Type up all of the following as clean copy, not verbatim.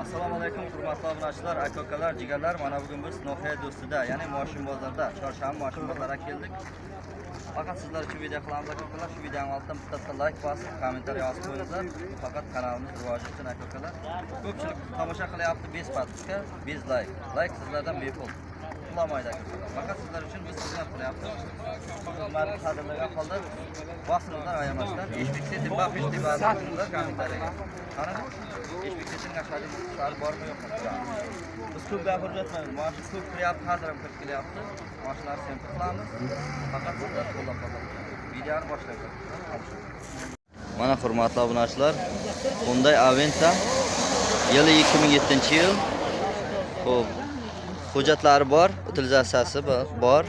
Assalomu alaykum hurmatli obunachilar, aka-ukalar, jigarlar. Mana bugun biz Noxiya do'stida, ya'ni Moshin bozorda, chorshanba Moshin bozoriga keldik. Faqat sizlar uchun video qilamiz aka-ukalar. Shu videoning altida bitta like bosib, kommentariy yozib qo'yinglar. Faqat kanalimiz rivoji uchun aka-ukalar. Ko'pchilik tomosha qilyapti, 5 podpiska, 5 like. Like sizlardan bepul. Qulamaydi aka-ukalar. Faqat sizlar uchun biz xizmat qilyapmiz. Xizmatni qadrlagan holda bosinglar, ayamasdan. Eshik setim baqish deb yozinglar kommentariyaga. Qani? Eshik setimga qadar sal bormi yo'qmi? Biz ko'p gapirib yotmaymiz. Mana shu ko'p kiryapti, hozir ham kirib kelyapti. Mashinalar sempre qilamiz. Faqat sizlar qo'llab-quvvatlaymiz. Videoni boshlaymiz. Mana hurmatli obunachilar, Hyundai Aventa yili 2007-yil. Xo'p, hujjatlari bor, utilizatsiyasi bor.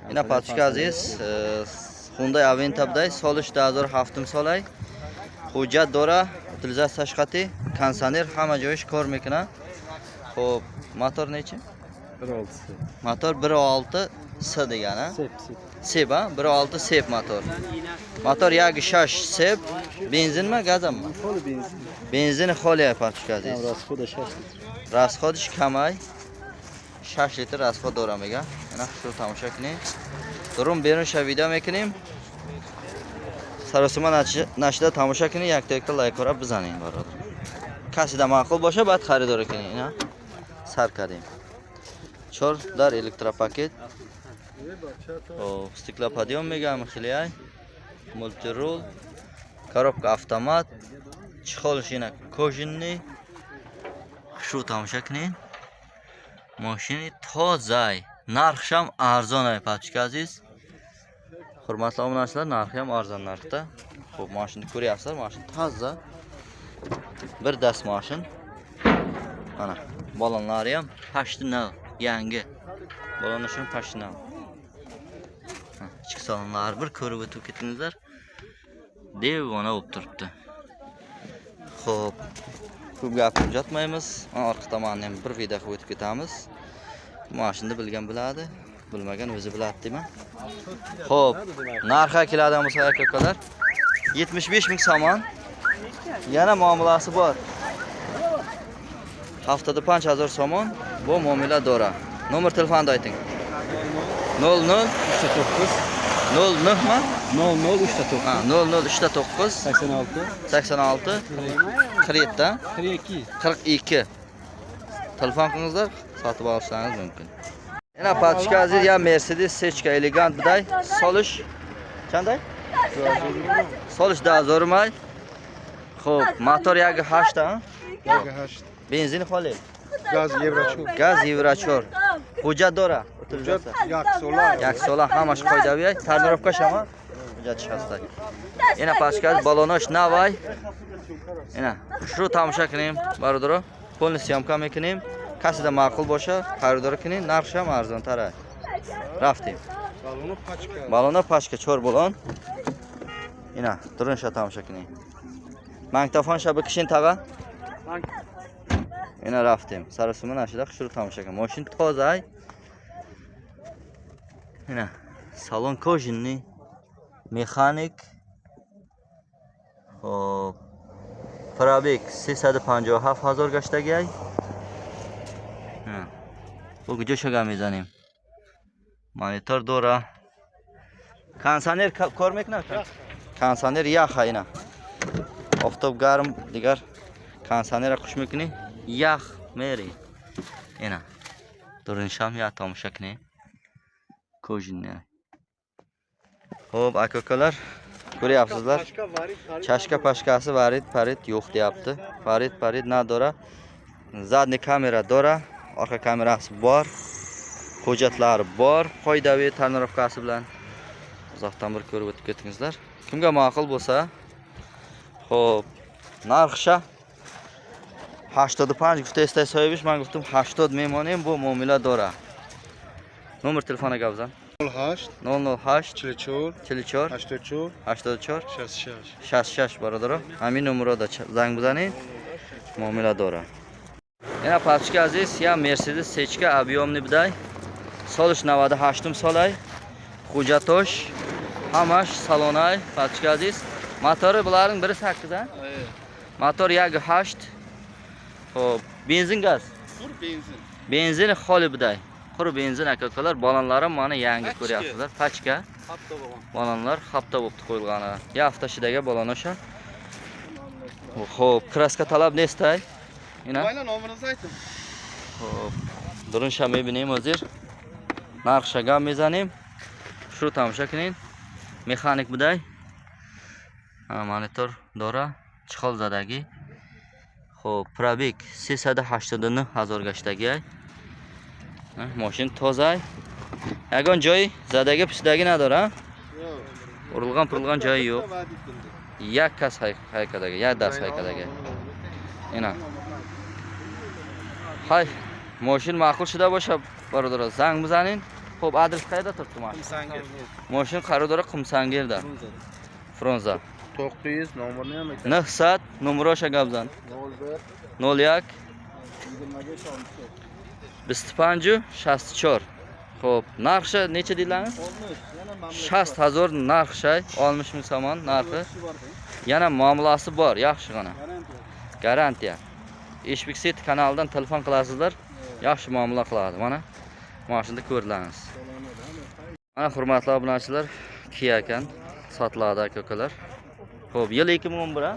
Yana patchka aziz, Hyundai Aventa biday solish dazor haftim solay. Hujjat dora, utilizatsiya shqati, kondisioner hamma joyi kor mekina. Xo'p, motor nechi? 1.6. Motor 1.6 S degani. Sep, 1.6 sep motor. Motor yagi shash sep, benzinmi, gazmi? Xoli benzin. Benzini xoli patchka aziz. Расхода 6 litr. Расходиш камай. 6 litr расход дорам мега. Ина шо тамоша кинем. Дурум берун ша видео мекунем. Саросима нашида тамоша кинем, якта лайкора бизанем бародар. Касида маъқул боша, баъд харидор кинем. Ина сар кардем. 4 дар электропакет. Стеклоподъем мегам хилияй. Мультирул. Коробка автомат. Чехолш ина кожаный. Шу тамоша кинем. Машини тозай. Нархшам арзонай пачка азиз. Hurmatli obunachilar, narxi ham arzon narxda. Xo'p, mashinani ko'ryapsizlar, mashin toza. Bir dast mashin. Mana, balonlari ham pashtinal, yangi. Balonlar ham pashtinal. Ichki salonlar bir ko'rib o'tib ketingizlar. Devona bo'lib turibdi. Xo'p, ko'p gapirib yotmaymiz. Orqa tomondan ham bir video qilib o'tib ketamiz. Mashinani bilgan biladi, bilmagan o'zi biladi deyman. Xo'p, narxga keladigan bo'lsa aka-ukalar 75 ming so'm. Yana muomalasi bor. Haftada 5000 so'm bu muomala dora. Nomer telefonni ayting. 00 00 mi? 0039. Ha, 0039 86 86 47 42. Telefon qilingizlar, sotib olishingiz mumkin. Yana patchka aziz ya Mercedes Sechka elegant biday solish qanday? Solish dazormay. Xo'p, motor yagi 8 ta. Yagi 8. Benzin xoli. Gaz Yevrachur. Gaz Yevrachur. Hujjat dora. Hujjat yaksolar. Yaksolar hammash qoidaviy. Tarmirovka shama. Hujjat chiqasida. Yana patchka balonosh navay. Yana shu tomosha qiling, barodaro. Polni syomka mekinim. Kasida ma'qul bo'lsa, xaridor qiling, narxi ham arzon tara. Raftim. Balona pachka chor balon. Ina, turin sha tomosha qiling. Magnitofon shabaka kishin tag'a. Ina raftim. Sarosima nashida xushur tomosha qiling. Mashin tozay. Ina, salon kojinni, mexanik. Hop. Probek 357,000 gashtagay. Bu jo'shaga mizanim. Monitor dora. Kondisioner ko'rmakna. Kondisioner yaxa ina. Oftob garm digar kondisioner qushmakni yax meri. Ina. Turinsham ya tomoshakni. Kojinni. Xo'p, aka-ukalar, ko'ryapsizlar. Chashka pashkasi varid parid yo'q deyapti. Varid nadora. Zadni kamera dora. Orqa kamerasi bor. Hujjatlari bor. Qoidaviy tarmirovkasi bilan uzoqdan bir ko'rib o'tib ketingizlar. Kimga ma'qul bo'lsa, xo'p, narxi 85 gufta so'yish, men guftim 80 memonim bu muomala dora. Nomer telefoniga gavzan. 08 008 44 84 84 66 66. 66 barodaro. Amin nomerda zang bizaning. Muomala dora. Yana patchka aziz ya Mercedes Sechka объемный biday. Solish 98 solay. Hujjatosh hamash salonay patchka aziz. Motori bularning biri 8 a? Motor yagi 8. Xo'p, benzin gaz. Tur benzin. Benzin xoli buday. Quru benzin aka-ukalar, balonlarim mana yangi ko'ryapsizlar. Pachka. Hafta bo'lgan. Balonlar hafta bo'lib qo'yilgani. Hafta ichidagi balon o'sha. Xo'p, kraska talab nestay? Ina. Mayli nomeringizni ayting. Xo'p. Durun shamay binim hozir. Narxshaga mezanim. Shu tamsha qiling. Mexanik buday. Monitor dora chiqolzadagi. Xo'p, probek 380 gashdagi. Mashin toza. Yagon joy zadagi pishdagi nadora? Yo'q. Urilgan joyi yo'q. Yakkas haykadagi, yadas haykadagi. Ina. Hay, mashin ma'qul shida boshab barodar. Zang bizaning. Xo'p, adres qayerda turibdi mashin? Qumsangil. Mashin qarodori Qumsangilda. Fronza. 900 nomerini ham ayting. Nahsat nomeri o'sha gabzan. 01 01 25 64. Bistipanju 64. Xo'p, narxi necha deyiladi? 60,000 narxi, 60 ming somon narxi. Yana muomalasi bor, yaxshigina. Garantiya. Eshbekset kanalidan telefon qilasizlar, yaxshi muomala qiladi. Mana mashinada ko'rilamiz. Mana hurmatli obunachilar, Kia ekan, sotiladi aka-ukalar. Xo'p, yil 2011 ha?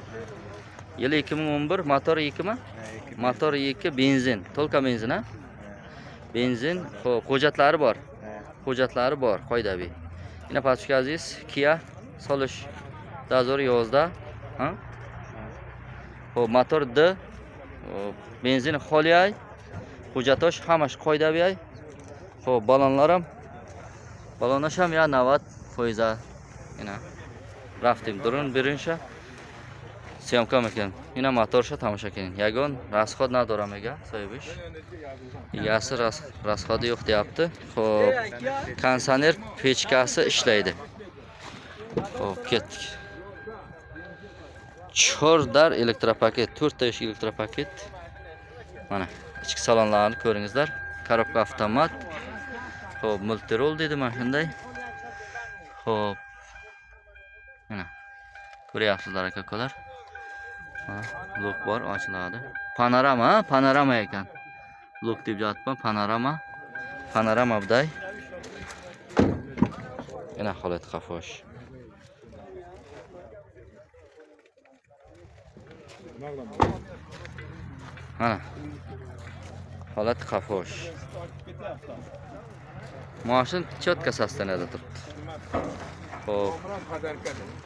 Yil 2011, motor 2 mi? Motor 2, benzin, to'lka benzin ha? Benzin, xo'p, hujjatlari bor. Hujjatlari bor, qoidaviy. Yana pastki aziz, Kia solish dazor yozda, ha? Xo'p, motor D, benzin xoliyay, hujjatosh hamash qoidaviy. Xo'p, balonlarim. Balonlash ham ya 90%. Yana raftim durun birinchi. Syomkam ekan. Yana motorsha tomosha qiling. Yagon rasxod nadoram ega, so'yish. Egasi rasxodi yo'q deyapti. Xo'p, kondisioner pechkasi ishlaydi. Xo'p, ketdik. Chordar elektropaket, 4 ta elektropaket. Mana ichki salonlarni ko'ringizlar. Korobka avtomat. Xo'p, multirol dedi mana shunday. Xo'p. Mana ko'ryapsizlar aka-ukalar. Blok bor, ochiladi. Panorama ekan. Blok deb yotibman, panorama buday. Yana holat qafosh. Mana holat qafosh. Mashin chotka sostanada turibdi. Xo'p.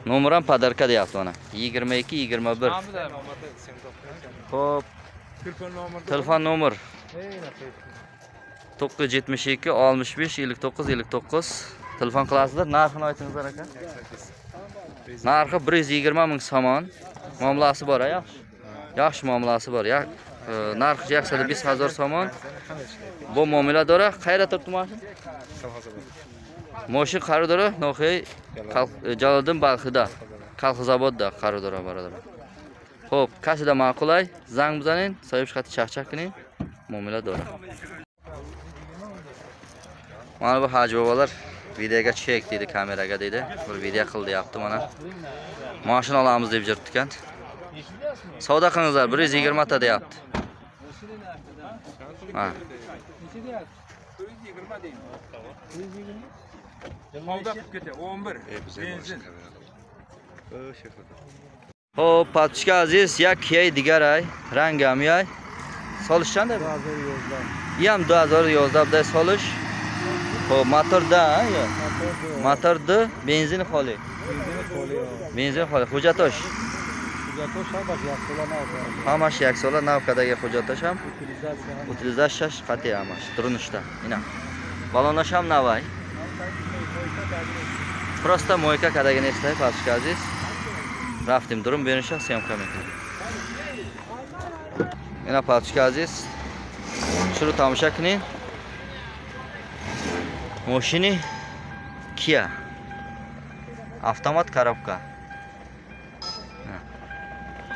Nomeram padarka deyapti mana. 22 21. Xo'p. Telefon nomer 972 65 59 59. Telefon qilasizlar. Narxini aytingizlar aka. Narxi 120 ming somon. Muomalasi bor, yaxshi. Yaxshi muomalasi bor. Narxi yaksada 50,000 somon. Bu muomaladora qayerda turibdi mashin? Mashin qarodori Noxiy Jaloliddin Balxida, Kolxozobodda qarodori barodar. Xo'p, kashida ma'qulay, zang bizaning, so'yish xati chaqchaq qiling, muomaladora. Mana bu Haji bobolar videoga chek dedi, kameraga dedi. Bir video qil deyapti mana. Mashin olamiz deb yuribdi ekan. Savdo qilingizlar, 120 ta deyapti. Ha. Xo'p, patishka aziz, yak key digaray, rangam yay. Solishchanda? 2011. Ham 2011 da solish. Xo'p, motorda, yo. Motorda benzin xoli. Benzin xoli. Hujjatosh. Hamash yaksola navkadagi hujjatosh ham. Utilizatsiya qat'iy amash, turinishda. Ina. Balonlash ham navay. Просто moyka kadagini istay, patishka aziz. Raftim durum berishga syomka ekan. Yana patishka aziz. Shuni tomosha qiling. Mashini Kia. Avtomat korobka.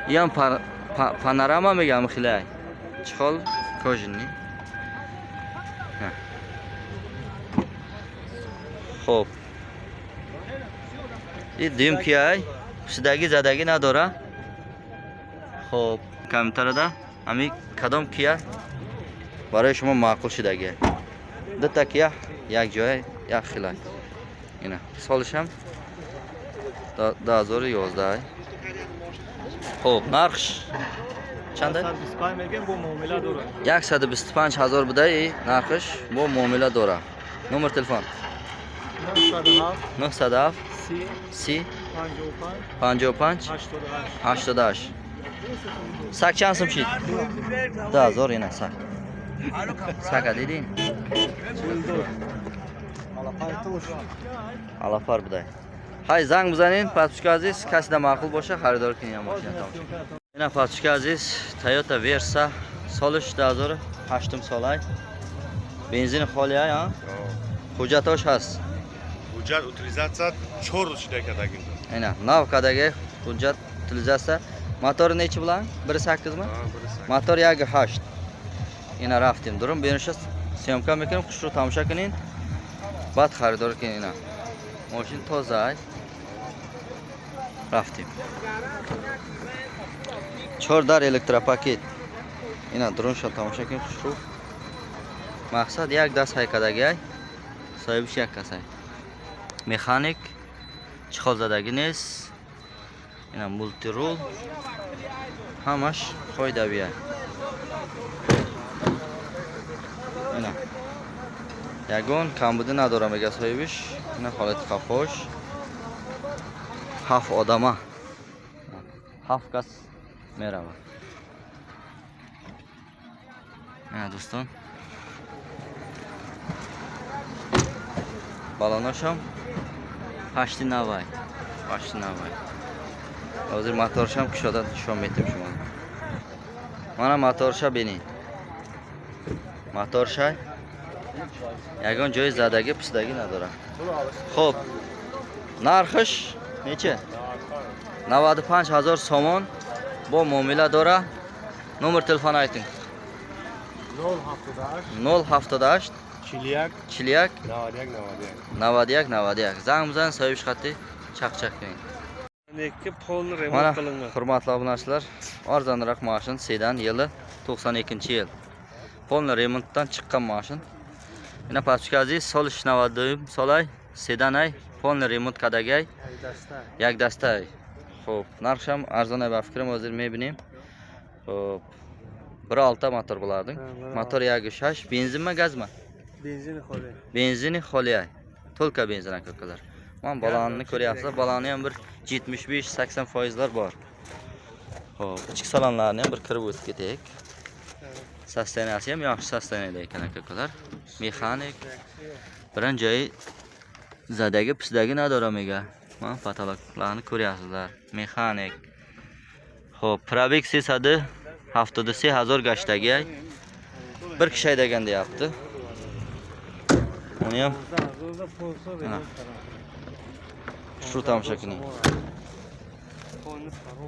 Ham panorama megami xilay. Chxol kojinni. Xo'p. Dimkiyay, sidagi zadagi nadora. Xo'p, kompyuterda همین کدام کیا برای شما معقول شدگی دو تا کیا یک جای یک خیلی اینا سالش هم 2011 خب نرخش چنده 125 میگم با معامله داره 125,000 بده نرخش با معامله داره نمبر تلفن 907 30 55 88 سگ چند سم شید 10,000 اینا سگ سگ دیدین алафар будай ҳай занг бизанин патушка азиз каси да маъқул боша харидор кинин мошина тамошо ина патушка азиз Toyota Versa солиш 2008 солай бензин холия а ҳуҷҷатош ҳаст ҳуҷҷат утилизатсия 4 рӯз шуда кардагин ина нав кадаги ҳуҷҷат утилизатсия мотори нечи билан 1.8 ма мотор 1.8 ина рафтим дурум бенуша съёмка мекунем хушро тамошо кинин баъд харидор кинин ина ماشین تازه رفتیم 4 در الکتروپاکت اینا درون شد تماشا کنید خوشرو مقصد یک دست های کدگی صاحبش یک کس های مکانیک چخال زدگی نیست اینا مولتی رول همش فایده بیه اینا یگون کمبودی نداره میگه صاحبش اینا حالت خفاش 7 آدمه 7 کس میره اینا دوستان بالاناشم 8 90 حاضر موتورشم کشاده نشون میدم شما منم موتورشا ببینید موتورشا یگان جای زدگی پسدگی نداره خب نرخش نیچه 95,000 سومون با معامله داره نمبر تلفن ایتین 078 41 91 زنگ بزن صاحبش خطی چق کنین mana hurmatli obunachilar arzonroq mashin sedan yili 92-yil polni remontdan chiqqan mashin ina pastki aziz solish 90 solay sedanay polni remont kadagay yak dastay xo'p narxi ham arzonay va fikrim hozir me'binim xo'p 1.6 motor bo'lardi motor 1.6 benzinmi gazmi benzini xoliy to'lka benzin akalar mana balonni ko'ryapsizlar balonni ham bir 75-80% bor xo'p ichki salonlarni ham bir kirib o'tib ketaylik sosteniyasi ham yaxshi sosteniyada ekan akalar mexanik biron joyi zadagi pisdagi nadoramiga mana patologlarni ko'ryapsizlar mexanik xo'p probeg sesadi 73,000 gashdagi bir kishi haydagan deyapti uni ham shu tomosha qiling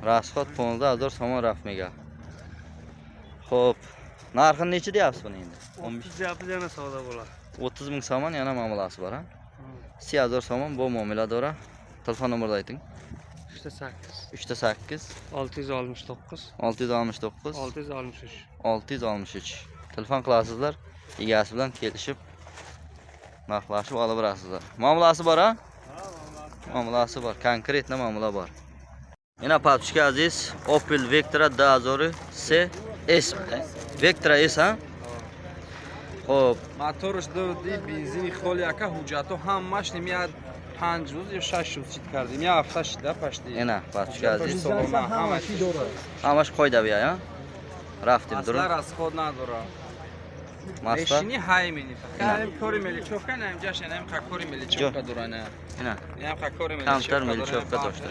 расход 15,000 so'm rafmiga xo'p narxini necha deyapsiz buni endi 30 deyapsiz yana savdo bo'ladi 30,000 so'm yana muomalasi bor ha 30,000 so'm bu muomala dora telefon nomerini ayting 38 669 663 telefon qilasizlar egasi bilan kelishib narxlashib olib borasizlar muomalasi bor ha muomalasi bor konkretna muomala bor yana patishka aziz Opel Vectra 2000 C S Vectra S ha xo'p моторш додӣ бензини холи ака ҳуҷҷато ҳамаш немияд 5 рӯз ё 6 рӯз чит кардем я ҳафта шида пашти ина patishka aziz ҳамаш ҳамаш қойда бия я рафтим дур расход надора маста мешини ҳаймини фақат кори меличовка нем ҷашен нем кори меличовка дурана ина нем кори камтар меличовка дошта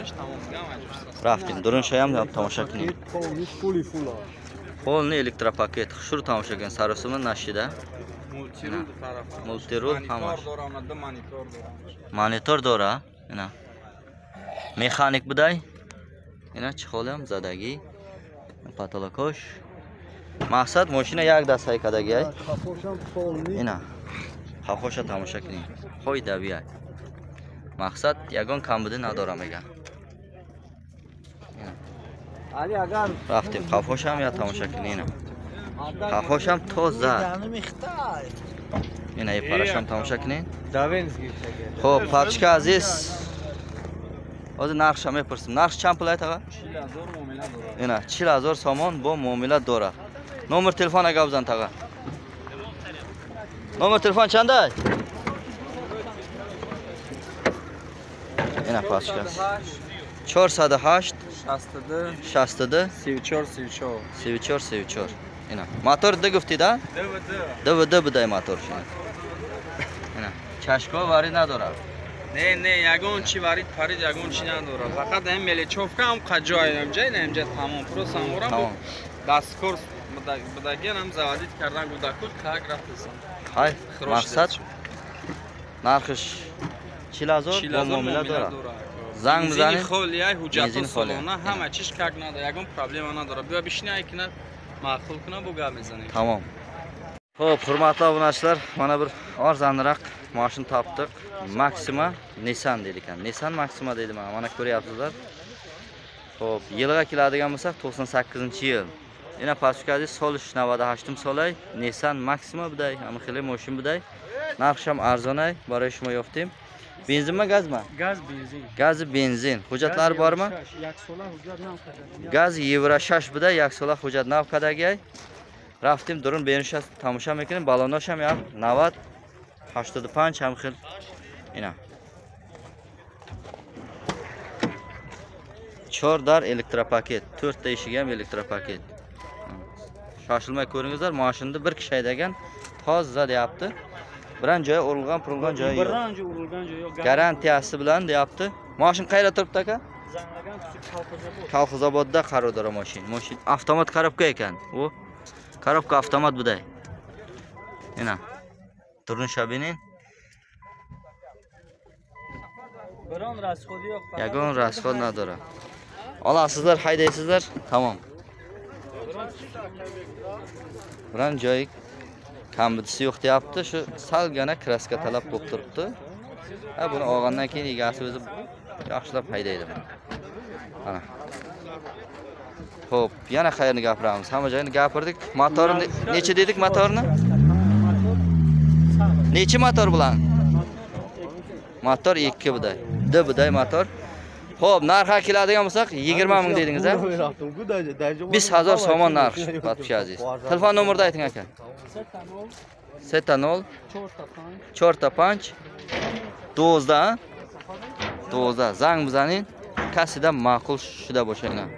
рафтим дурун шаям тамоша кинем полный электропакет хушур тамоша кин саросима нашида мултирул ҳамаш монитор дора ина механик будай ина чихолам задагӣ патолокош мақсад мошина як даст ҳайкадаги ина хафоша тамоша кинем хой давия мақсад ягон камбуди надора мега علی اگر رفتیم قفاش هم یا تماشا کنین اینا قفاش هم تازه اینا یه پرش هم تماشا کنین خب پاچکا عزیز از نقش هم میپرسیم نقش چند پولای تاقا؟ 40,000 معامله داره. اینا 40,000 سامان با معامله داره نمبر تلفن اگه بزن تاقا نمبر تلفن چنده؟ اینا پاچکا 408 62 34 اینا موتور ده گفتید ها؟ ده بده موتور شما اینا چشکا واری نداره نه یگان چی وارد پرید یگان چی نداره فقط هم ملیچوف هم قجای نمیجای نمیجای تمام پروس هم ورم تمام دستکور بدگین هم زوادید کردن گودکوت کاگ رفتسن های مقصد نرخش 40,000 با معامله داره زنگ بزنید بزنید خولیای حجت بنزین خالی. سالانه همه چیش کاگ نداره یگان پرابلم نداره بیا بشینی کنه معقول کنه بو گپ میزنیم tamam Xo'p, hurmatli obunachilar, mana bir arzonroq mashina topdik. Maxima Nissan deydi ekan. Nissan Maxima deydi mana ko'ryapsizlar. Xo'p, yilga keladigan bo'lsak 98-yil. Yana pastkazi solish 98 solay Nissan Maxima buday, ham xili mashina buday. Narxi ham arzonay, baray shuma yo'qdim. Benzinmi, gazmi? Gaz benzin. Gazi benzin. Hujjatlari bormi? Yaksola hujjat nav qadar. Gaz Euro 6 buday, yaksola hujjat nav qadagi. رفتیم درون بینش تماشا میکنیم بالوناش هم 90 85 هم خیلی اینا 4 dar elektropaket 4 ta eshigi ham elektropaket shoshilmay ko'ringizlar mashinada bir kishi haydagan toza deyapti biron joyi urilgan purilgan joyi yo'q Biron joy urilgan joyi yo'q. garantiyasi bilan deyapti mashin qayerda turibdi aka Zanlagan kichik Kolxozobod. Kolxozobodda qarovdor mashin avtomat korobka ekan u коробка автомат buday. Ina. Turnishabinin. Biron rasxodi yo'q. Yagon rasxod nadora. Olasizlar, haydaysizlar. Tamam. Biron joy kambitisi yo'q deyapti. Shu salgana kraska talab bo'lib turibdi. Ha, buni olgandan keyin egasi o'zi yaxshilab haydaydi. Mana. Xo'p, yana qayerni gapiramiz? Hamma joyni gapirdik. Motorni necha dedik motorni? Necha motor bilan? Motor 2 buday. D buday motor. Xo'p, narxi keladigan bo'lsak 20 ming dedingiz a? 200,000 so'm narxi. Patkaziz. Telefon nomerni ayting aka. 70 45 12 12 zang bizaning kasida ma'qul shida bo'shanglar.